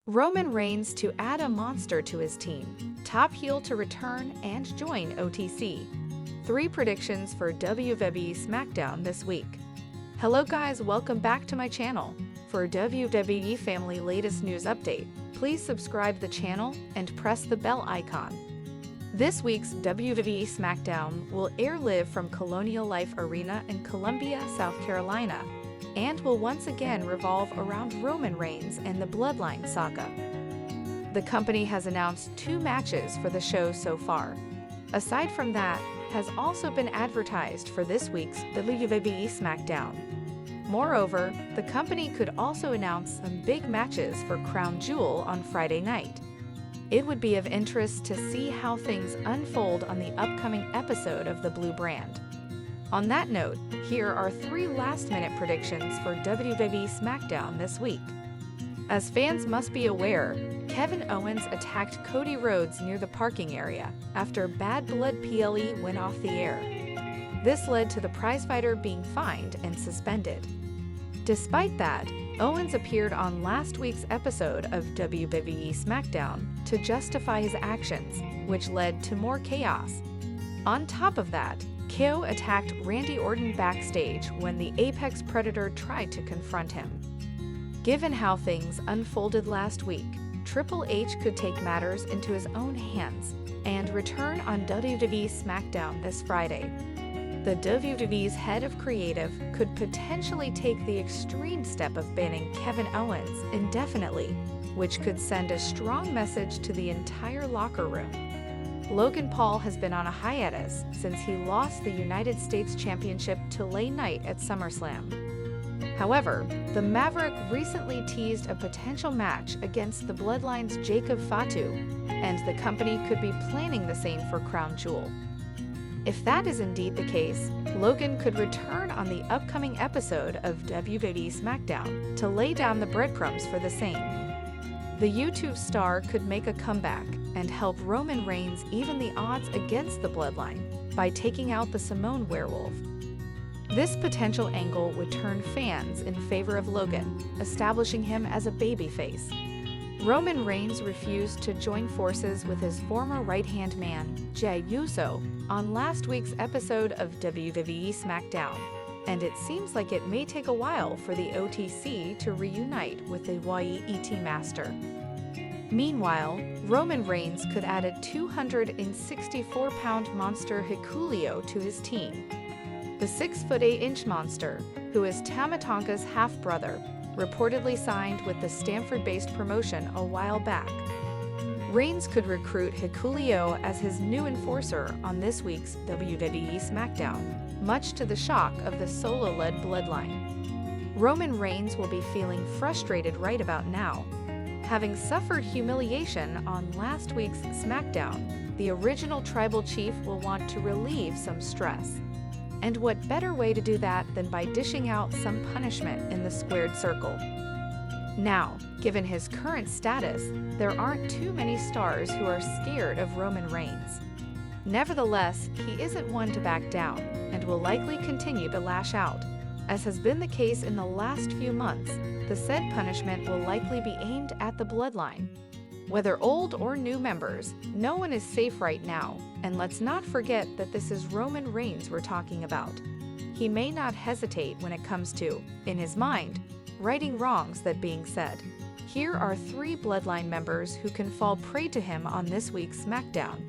Roman Reigns to add a monster to his team, top heel to return and join OTC. 3 predictions for WWE SmackDown this week. Hello guys, welcome back to my channel. For WWE Family latest news update, please subscribe the channel and press the bell icon. This week's WWE SmackDown will air live from Colonial Life Arena in Columbia, South Carolina, and will once again revolve around Roman Reigns and the Bloodline saga. The company has announced 2 matches for the show so far. Aside from that, has also been advertised for this week's WWE SmackDown. Moreover, the company could also announce some big matches for Crown Jewel on Friday night. It would be of interest to see how things unfold on the upcoming episode of the Blue Brand. On that note, here are 3 last-minute predictions for WWE SmackDown this week. As fans must be aware, Kevin Owens attacked Cody Rhodes near the parking area after Bad Blood PLE went off the air. This led to the prizefighter being fined and suspended. Despite that, Owens appeared on last week's episode of WWE SmackDown to justify his actions, which led to more chaos. On top of that, KO attacked Randy Orton backstage when the Apex Predator tried to confront him. Given how things unfolded last week, Triple H could take matters into his own hands and return on WWE SmackDown this Friday. The WWE's head of creative could potentially take the extreme step of banning Kevin Owens indefinitely, which could send a strong message to the entire locker room. Logan Paul has been on a hiatus since he lost the United States Championship to LA Knight at SummerSlam. However, the Maverick recently teased a potential match against the Bloodline's Jacob Fatu, and the company could be planning the same for Crown Jewel. If that is indeed the case, Logan could return on the upcoming episode of WWE SmackDown to lay down the breadcrumbs for the same. The YouTube star could make a comeback and help Roman Reigns even the odds against the Bloodline by taking out the Samoan werewolf. This potential angle would turn fans in favor of Logan, establishing him as a babyface. Roman Reigns refused to join forces with his former right-hand man, Jey Uso, on last week's episode of WWE SmackDown, and it seems like it may take a while for the OTC to reunite with the anoa'i master. Meanwhile, Roman Reigns could add a 264-pound monster Hikuleo to his team. The 6'8" monster, who is Tama Tonga's half-brother, reportedly signed with the Stanford-based promotion a while back. Reigns could recruit Hikuleo as his new enforcer on this week's WWE SmackDown, much to the shock of the solo-led Bloodline. Roman Reigns will be feeling frustrated right about now. Having suffered humiliation on last week's SmackDown, the original tribal chief will want to relieve some stress. And what better way to do that than by dishing out some punishment in the squared circle? Now, given his current status, there aren't too many stars who are scared of Roman Reigns. Nevertheless, he isn't one to back down and will likely continue to lash out. As has been the case in the last few months, the said punishment will likely be aimed at the Bloodline. Whether old or new members, no one is safe right now, and let's not forget that this is Roman Reigns we're talking about. He may not hesitate when it comes to, in his mind, righting wrongs. That being said, here are 3 Bloodline members who can fall prey to him on this week's SmackDown.